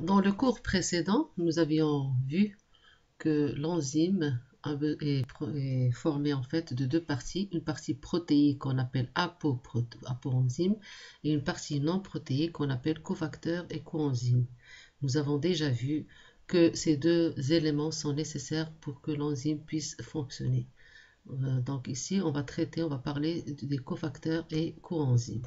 Dans le cours précédent, nous avions vu que l'enzyme est formé en fait de deux parties, une partie protéique qu'on appelle apoenzyme et une partie non protéique qu'on appelle cofacteur et coenzyme. Nous avons déjà vu que ces deux éléments sont nécessaires pour que l'enzyme puisse fonctionner. Donc ici, on va parler des cofacteurs et coenzymes.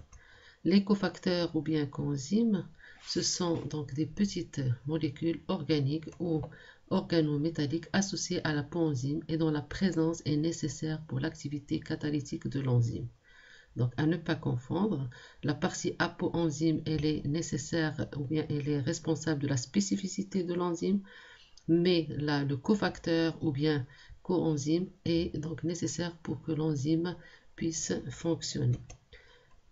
Les cofacteurs ou bien coenzymes, ce sont donc des petites molécules organiques ou organométalliques associées à la coenzyme et dont la présence est nécessaire pour l'activité catalytique de l'enzyme. Donc à ne pas confondre, la partie apoenzyme, elle est nécessaire ou bien elle est responsable de la spécificité de l'enzyme, mais là, le cofacteur ou bien coenzyme est donc nécessaire pour que l'enzyme puisse fonctionner.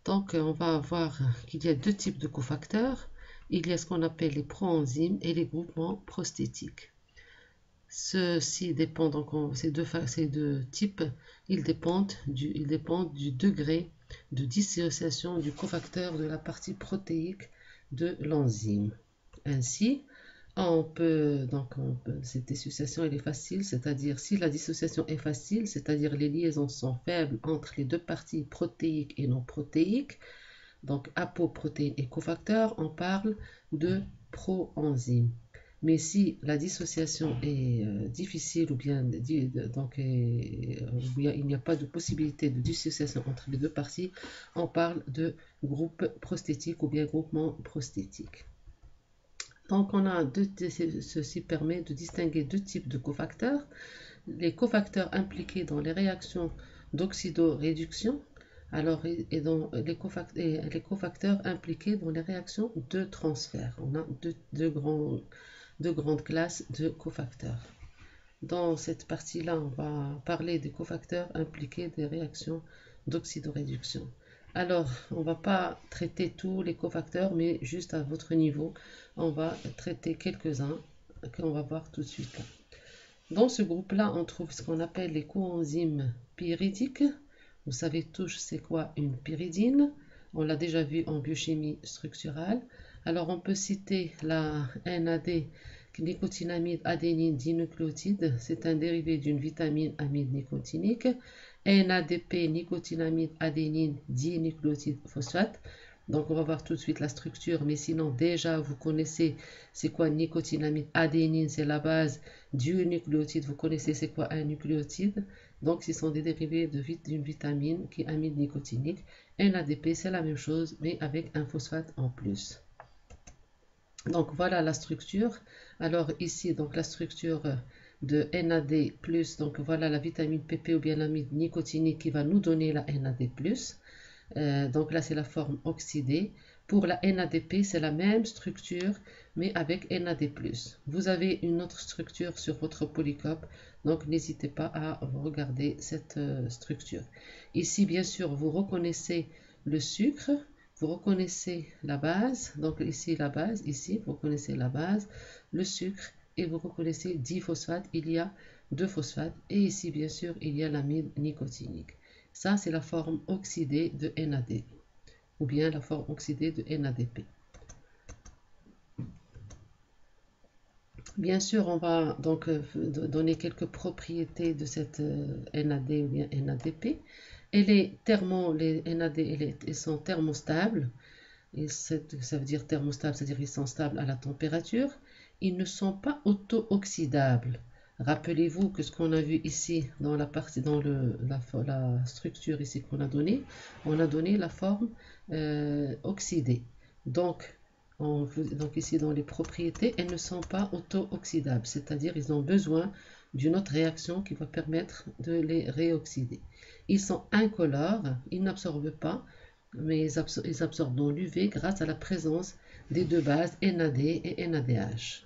Donc, on va voir qu'il y a deux types de cofacteurs. Il y a ce qu'on appelle les proenzymes et les groupements prosthétiques. Ceux-ci dépendent, donc ces deux types, ils dépendent du degré de dissociation du cofacteur de la partie protéique de l'enzyme. Ainsi, cette dissociation elle est facile, c'est-à-dire si la dissociation est facile, c'est-à-dire les liaisons sont faibles entre les deux parties protéiques et non protéiques, donc apoprotéine et cofacteur, on parle de proenzyme. Mais si la dissociation est difficile ou bien, il n'y a pas de possibilité de dissociation entre les deux parties, on parle de groupe prosthétique ou bien groupement prosthétique. Donc, ceci permet de distinguer deux types de cofacteurs. Les cofacteurs impliqués dans les réactions d'oxydoréduction, les cofacteurs impliqués dans les réactions de transfert. On a deux grandes classes de cofacteurs. Dans cette partie-là, on va parler des cofacteurs impliqués des réactions d'oxydoréduction. Alors, on ne va pas traiter tous les cofacteurs, mais juste à votre niveau, on va traiter quelques-uns qu'on va voir tout de suite. Dans ce groupe-là, on trouve ce qu'on appelle les coenzymes pyridiques. Vous savez tous c'est quoi une pyridine. On l'a déjà vu en biochimie structurale. Alors, on peut citer la NAD, nicotinamide adénine dinucléotide. C'est un dérivé d'une vitamine amide nicotinique. NADP, nicotinamide adénine dinucléotide phosphate. Donc, on va voir tout de suite la structure, mais sinon, déjà, vous connaissez c'est quoi nicotinamide adénine, c'est la base du nucléotide. Vous connaissez c'est quoi un nucléotide. Donc, ce sont des dérivés d'une vitamine qui est amide nicotinique. NADP, c'est la même chose, mais avec un phosphate en plus. Donc, voilà la structure. Alors, ici, donc la structure de NAD+, donc voilà la vitamine PP ou bien l'amide nicotinique qui va nous donner la NAD+. Donc là, c'est la forme oxydée. Pour la NADP, c'est la même structure, mais avec NAD+. Vous avez une autre structure sur votre polycope, donc n'hésitez pas à regarder cette structure. Ici, bien sûr, vous reconnaissez le sucre, vous reconnaissez la base, donc ici la base, ici, vous reconnaissez la base, le sucre, et vous reconnaissez diphosphates, il y a deux phosphates, et ici, bien sûr, il y a l'amide nicotinique. Ça, c'est la forme oxydée de NAD ou bien la forme oxydée de NADP. Bien sûr, on va donc donner quelques propriétés de cette NAD ou bien NADP. Les NAD elles sont thermostables. Et ça veut dire thermostable, c'est-à-dire qu'ils sont stables à la température. Ils ne sont pas auto-oxydables. Rappelez-vous que ce qu'on a vu ici dans la partie, la structure ici qu'on a donnée, on a donné la forme oxydée. Donc, ici dans les propriétés, elles ne sont pas auto-oxydables, c'est-à-dire ils ont besoin d'une autre réaction qui va permettre de les réoxyder. Ils sont incolores, ils n'absorbent pas, mais ils absorbent dans l'UV grâce à la présence des deux bases NAD et NADH.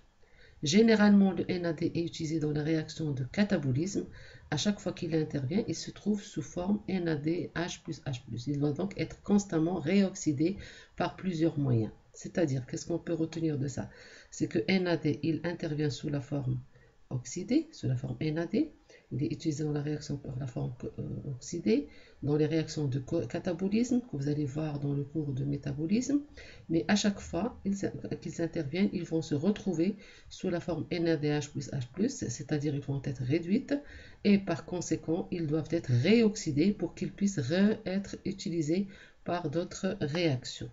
Généralement, le NAD est utilisé dans la réaction de catabolisme. À chaque fois qu'il intervient, il se trouve sous forme NADH plus H+. Il doit donc être constamment réoxydé par plusieurs moyens. C'est-à-dire, qu'est-ce qu'on peut retenir de ça? C'est que NAD, il intervient sous la forme oxydée, sous la forme NAD, Il est utilisé dans la réaction par la forme oxydée, dans les réactions de catabolisme que vous allez voir dans le cours de métabolisme. Mais à chaque fois qu'ils interviennent, ils vont se retrouver sous la forme NADH plus H+, c'est-à-dire ils vont être réduites et par conséquent, ils doivent être réoxydés pour qu'ils puissent être utilisés par d'autres réactions.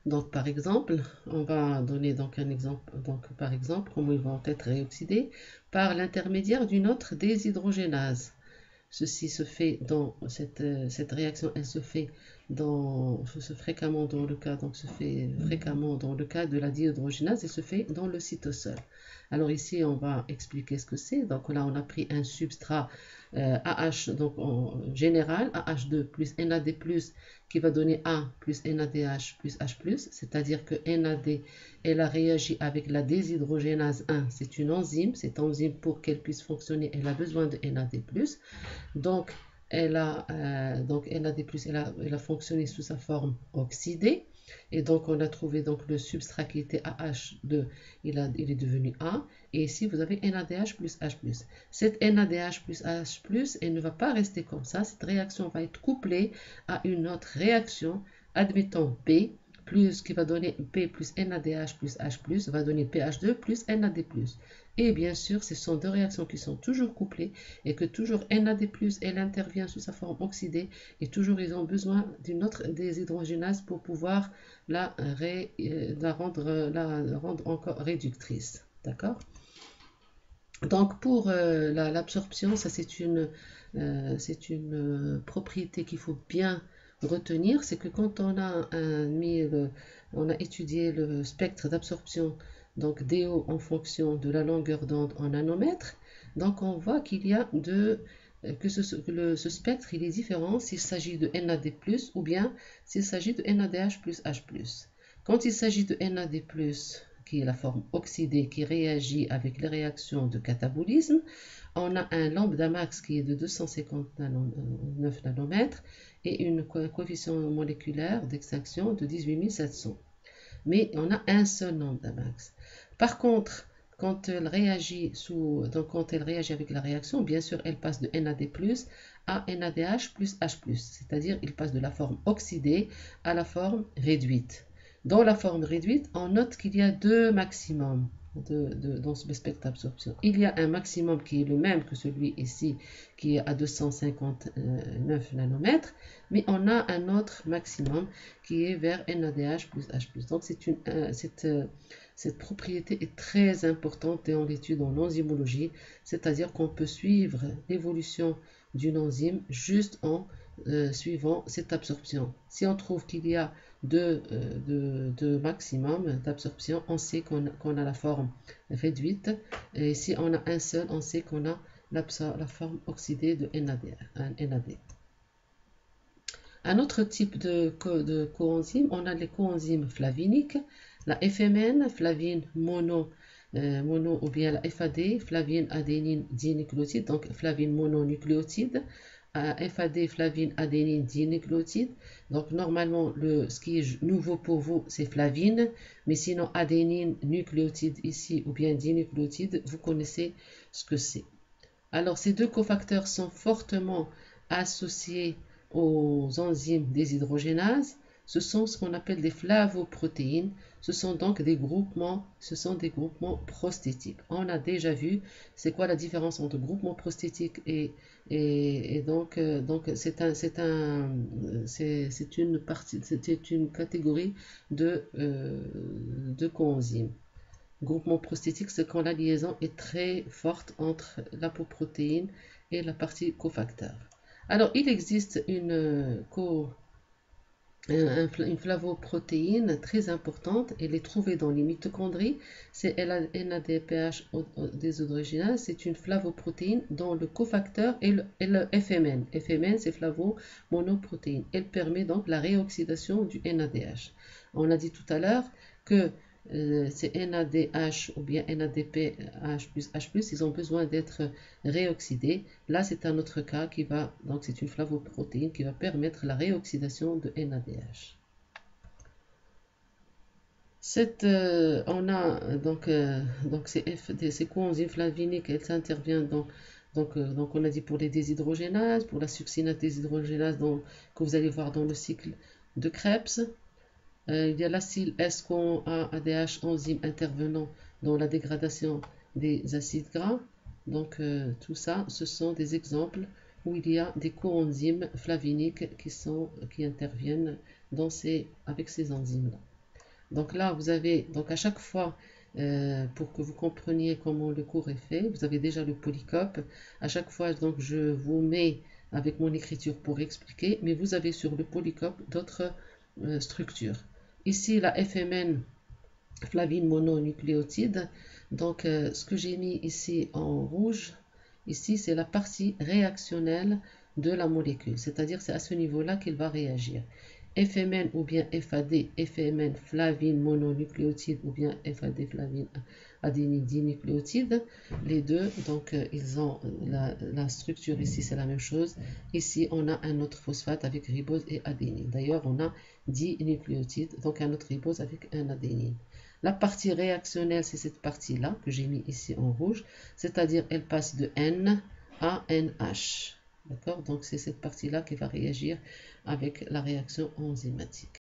Donc par exemple, on va donner donc un exemple, donc par exemple, comment ils vont être réoxydés par l'intermédiaire d'une autre déshydrogénase. Ceci se fait dans cette réaction, elle se fait fréquemment dans le cas, donc se fait fréquemment dans le cas de la dihydrogénase et se fait dans le cytosol. Alors ici, on va expliquer ce que c'est. Donc là, on a pris un substrat AH, donc en général, AH2 plus NAD+, qui va donner A plus NADH plus H+, c'est-à-dire que NAD, elle a réagi avec la déshydrogénase 1. C'est une enzyme. Cette enzyme, pour qu'elle puisse fonctionner, elle a besoin de NAD+. Donc, NAD+, elle a fonctionné sous sa forme oxydée. Et donc, on a trouvé donc le substrat qui était AH2, il est devenu A. Et ici, vous avez NADH plus H+. Cette NADH plus H+, elle ne va pas rester comme ça. Cette réaction va être couplée à une autre réaction, admettons P, qui va donner P plus NADH plus H+, va donner PH2 plus NAD+. Et bien sûr, ce sont deux réactions qui sont toujours couplées et que toujours NAD+, elle intervient sous sa forme oxydée et toujours ils ont besoin d'une autre déshydrogénase pour pouvoir la rendre encore réductrice. D'accord? Donc pour l'absorption, ça c'est une propriété qu'il faut bien retenir, c'est que quand on a étudié le spectre d'absorption, donc DO en fonction de la longueur d'onde en nanomètres, donc on voit qu'il y a que ce spectre il est différent s'il s'agit de NAD+, ou bien s'il s'agit de NADH plus H+. Quand il s'agit de NAD+, qui est la forme oxydée qui réagit avec les réactions de catabolisme, on a un lambda max qui est de 259 nanomètres et un coefficient moléculaire d'extinction de 18700. Mais on a un seul lambda max. Par contre, quand elle réagit avec la réaction, bien sûr, elle passe de NAD+ à NADH plus H+, c'est-à-dire il passe de la forme oxydée à la forme réduite. Dans la forme réduite, on note qu'il y a deux maximums dans ce spectre d'absorption. Il y a un maximum qui est le même que celui ici, qui est à 259 nanomètres, mais on a un autre maximum qui est vers NADH plus H+. Donc cette propriété est très importante dans l'étude en enzymologie, c'est-à-dire qu'on peut suivre l'évolution d'une enzyme juste en suivant cette absorption. Si on trouve qu'il y a de maximum d'absorption, on sait qu'on a la forme réduite, et si on a un seul, on sait qu'on a la forme oxydée de NAD. Un autre type de coenzyme, on a les coenzymes flaviniques, la FMN, flavine mono ou bien la FAD, flavine adénine dinucléotide, donc flavine mononucléotide, FAD, flavine adénine dinucléotide. Donc normalement, ce qui est nouveau pour vous, c'est flavine, mais sinon adénine nucléotide ici ou bien dinucléotide, vous connaissez ce que c'est. Alors ces deux cofacteurs sont fortement associés aux enzymes déshydrogénases. Ce sont ce qu'on appelle des flavoprotéines. Ce sont donc des groupements prostétiques. On a déjà vu c'est quoi la différence entre groupement prostétique et donc c'est une catégorie de coenzymes. Groupement prostétique, c'est quand la liaison est très forte entre l'apoprotéine et la partie cofacteur. Alors, il existe une flavoprotéine très importante, elle est trouvée dans les mitochondries, c'est NADPH déshydrogénase, c'est une flavoprotéine dont le cofacteur est le FMN. FMN, c'est flavomonoprotéine. Elle permet donc la réoxydation du NADH. On a dit tout à l'heure que c'est NADH ou bien NADPH plus H+, ils ont besoin d'être réoxydés. Là, c'est un autre cas donc c'est une flavoprotéine qui va permettre la réoxydation de NADH. On a donc ces coenzymes flaviniques, elles interviennent donc on a dit pour les déshydrogénases, pour la succinate déshydrogénase que vous allez voir dans le cycle de Krebs. Il y a l'acyle S-CoA-ADH, enzyme intervenant dans la dégradation des acides gras. Donc tout ça, ce sont des exemples où il y a des coenzymes flaviniques qui interviennent avec ces enzymes-là. Donc là, vous avez, donc à chaque fois, pour que vous compreniez comment le cours est fait, vous avez déjà le polycope. À chaque fois, donc, je vous mets avec mon écriture pour expliquer, mais vous avez sur le polycope d'autres structures. Ici, la FMN, flavine mononucléotide. Donc, ce que j'ai mis ici en rouge, ici, c'est la partie réactionnelle de la molécule. C'est-à-dire, c'est à ce niveau-là qu'il va réagir. FMN ou bien FAD, FMN flavine mononucléotide ou bien FAD flavine adénine dinucléotide, les deux, donc ils ont la structure ici, c'est la même chose. Ici, on a un autre phosphate avec ribose et adénine. D'ailleurs, on a 10 nucléotides, donc un autre ribose avec un adénine. La partie réactionnelle, c'est cette partie-là que j'ai mis ici en rouge, c'est-à-dire elle passe de N à NH. D'accord? Donc c'est cette partie-là qui va réagir avec la réaction enzymatique.